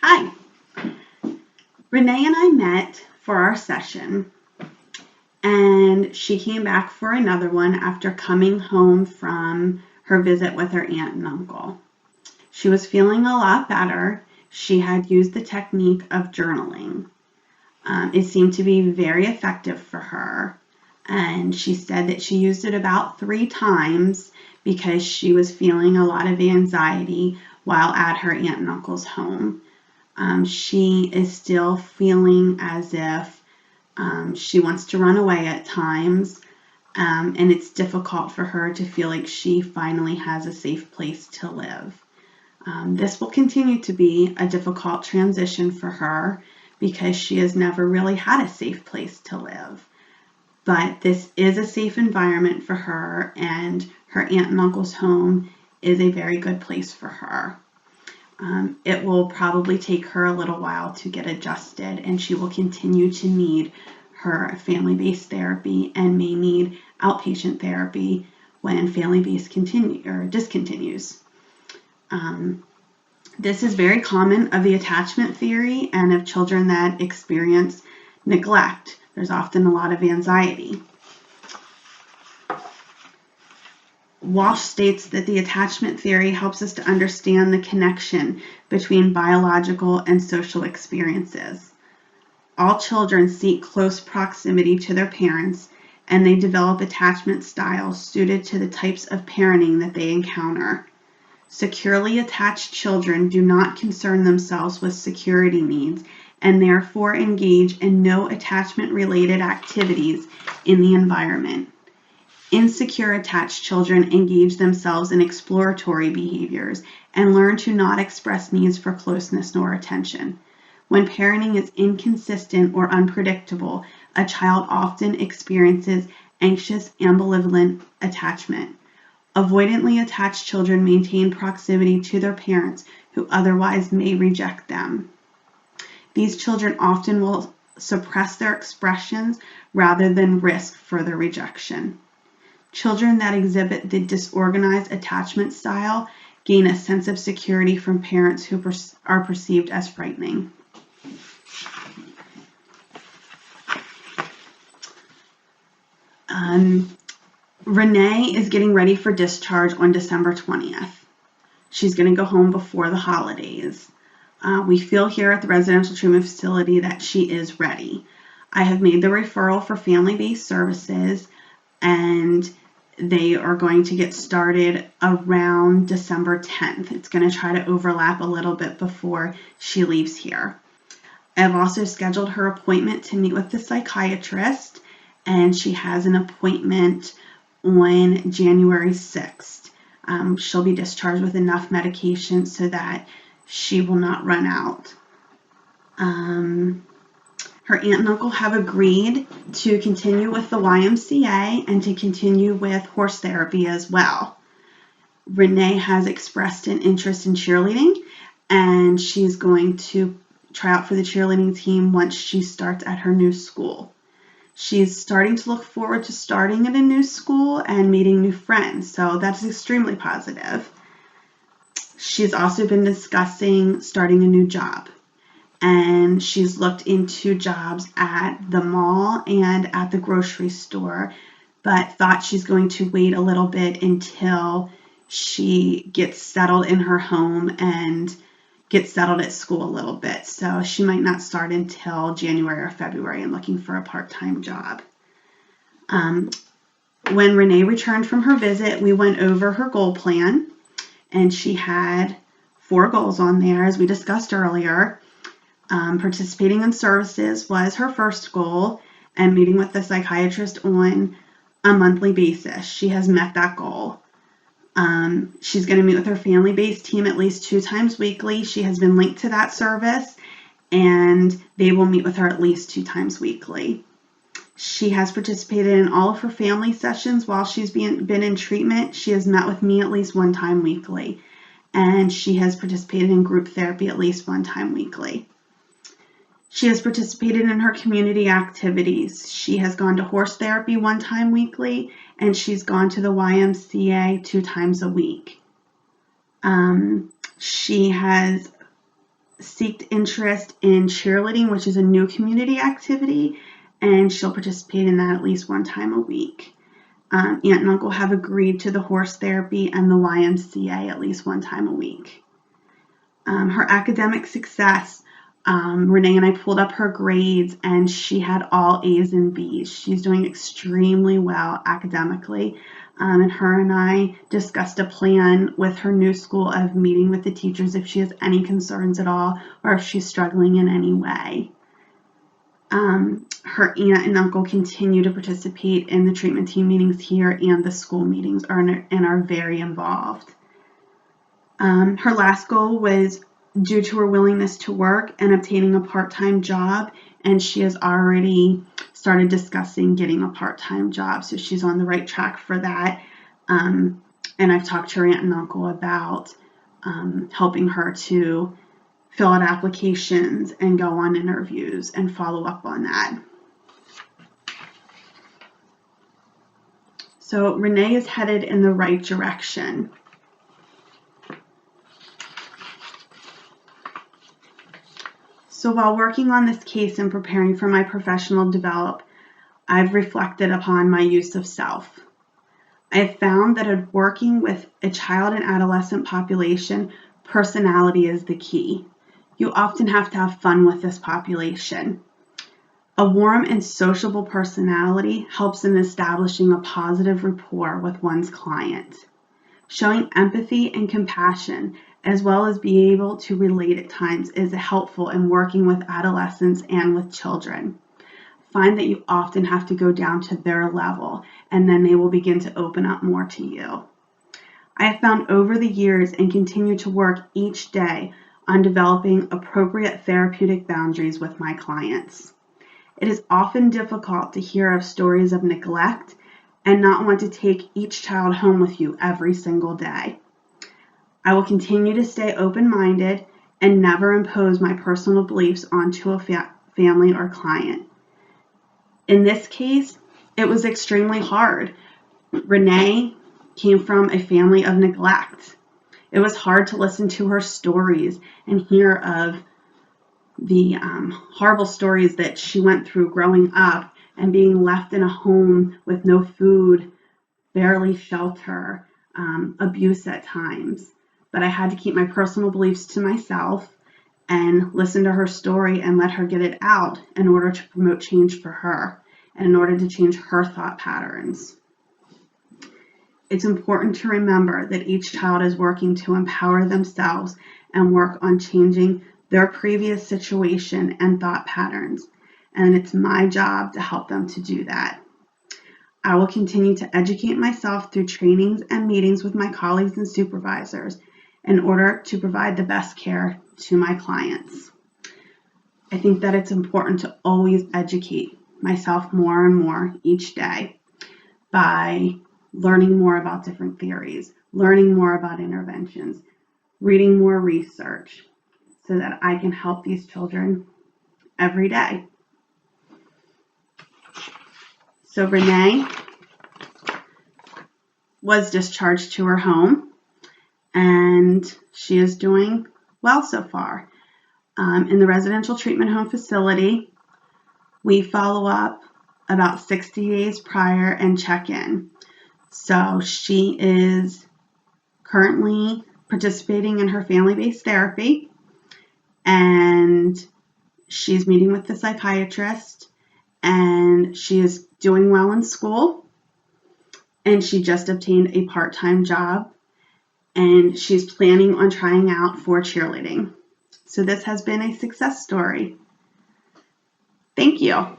Hi. Renee and I met for our session, and she came back for another one after coming home from her visit with her aunt and uncle. She was feeling a lot better. She had used the technique of journaling. It seemed to be very effective for her, and she said that she used it about 3 times because she was feeling a lot of anxiety while at her aunt and uncle's home. She is still feeling as if she wants to run away at times, and it's difficult for her to feel like she finally has a safe place to live. This will continue to be a difficult transition for her because she has never really had a safe place to live. But this is a safe environment for her, and her aunt and uncle's home is a very good place for her. It will probably take her a little while to get adjusted, and she will continue to need her family-based therapy and may need outpatient therapy when family-based discontinues. This is very common of the attachment theory and of children that experience neglect. There's often a lot of anxiety. Walsh states that the attachment theory helps us to understand the connection between biological and social experiences. All children seek close proximity to their parents, and they develop attachment styles suited to the types of parenting that they encounter. Securely attached children do not concern themselves with security needs and therefore engage in no attachment-related activities in the environment. Insecure attached children engage themselves in exploratory behaviors and learn to not express needs for closeness nor attention. When parenting is inconsistent or unpredictable, a child often experiences anxious, ambivalent attachment. Avoidantly attached children maintain proximity to their parents who otherwise may reject them. These children often will suppress their expressions rather than risk further rejection. Children that exhibit the disorganized attachment style gain a sense of security from parents who are perceived as frightening. Renee is getting ready for discharge on December 20th. She's going to go home before the holidays. We feel here at the residential treatment facility that she is ready. I have made the referral for family-based services, and they are going to get started around December 10th. It's going to try to overlap a little bit before she leaves here. I've also scheduled her appointment to meet with the psychiatrist, and she has an appointment on January 6th. She'll be discharged with enough medication so that she will not run out. Her aunt and uncle have agreed to continue with the YMCA and to continue with horse therapy as well. Renee has expressed an interest in cheerleading, and she's going to try out for the cheerleading team once she starts at her new school. She's starting to look forward to starting at a new school and meeting new friends, so that's extremely positive. She's also been discussing starting a new job, and she's looked into jobs at the mall and at the grocery store, but thought she's going to wait a little bit until she gets settled in her home and gets settled at school a little bit. So she might not start until January or February and looking for a part-time job. When Renee returned from her visit, we went over her goal plan, and she had 4 goals on there, as we discussed earlier. Participating in services was her first goal, and meeting with the psychiatrist on a monthly basis. She has met that goal. She's going to meet with her family-based team at least 2 times weekly. She has been linked to that service, and they will meet with her at least 2 times weekly. She has participated in all of her family sessions while she's been in treatment. She has met with me at least 1 time weekly, and she has participated in group therapy at least 1 time weekly. She has participated in her community activities. She has gone to horse therapy 1 time weekly, and she's gone to the YMCA 2 times a week. She has seeked interest in cheerleading, which is a new community activity, and she'll participate in that at least one time a week. Aunt and uncle have agreed to the horse therapy and the YMCA at least one time a week. Her academic success, Renee and I pulled up her grades, and she had all A's and B's. She's doing extremely well academically. And her and I discussed a plan with her new school of meeting with the teachers if she has any concerns at all or if she's struggling in any way. Her aunt and uncle continue to participate in the treatment team meetings here, and the school meetings and are very involved. Her last goal was due to her willingness to work and obtaining a part-time job, and she has already started discussing getting a part-time job, so she's on the right track for that. And I've talked to her aunt and uncle about helping her to fill out applications and go on interviews and follow up on that. So Renee is headed in the right direction. So while working on this case and preparing for my professional development, I've reflected upon my use of self. I have found that in working with a child and adolescent population, personality is the key. You often have to have fun with this population. A warm and sociable personality helps in establishing a positive rapport with one's client. Showing empathy and compassion, as well as being able to relate at times, is helpful in working with adolescents and with children. Find that you often have to go down to their level, and then they will begin to open up more to you. I have found over the years and continue to work each day on developing appropriate therapeutic boundaries with my clients. It is often difficult to hear of stories of neglect and not want to take each child home with you every single day. I will continue to stay open-minded and never impose my personal beliefs onto a family or client. In this case, it was extremely hard. Renee came from a family of neglect. It was hard to listen to her stories and hear of the horrible stories that she went through growing up and being left in a home with no food, barely shelter, abuse at times. But I had to keep my personal beliefs to myself and listen to her story and let her get it out in order to promote change for her and in order to change her thought patterns. It's important to remember that each child is working to empower themselves and work on changing their previous situation and thought patterns, and it's my job to help them to do that. I will continue to educate myself through trainings and meetings with my colleagues and supervisors in order to provide the best care to my clients. I think that it's important to always educate myself more and more each day by learning more about different theories, learning more about interventions, reading more research so that I can help these children every day. So Renee was discharged to her home, and she is doing well so far. In the residential treatment home facility, we follow up about 60 days prior and check in. So she is currently participating in her family-based therapy, and she's meeting with the psychiatrist, and she is doing well in school, and she just obtained a part-time job, and she's planning on trying out for cheerleading. So this has been a success story. Thank you.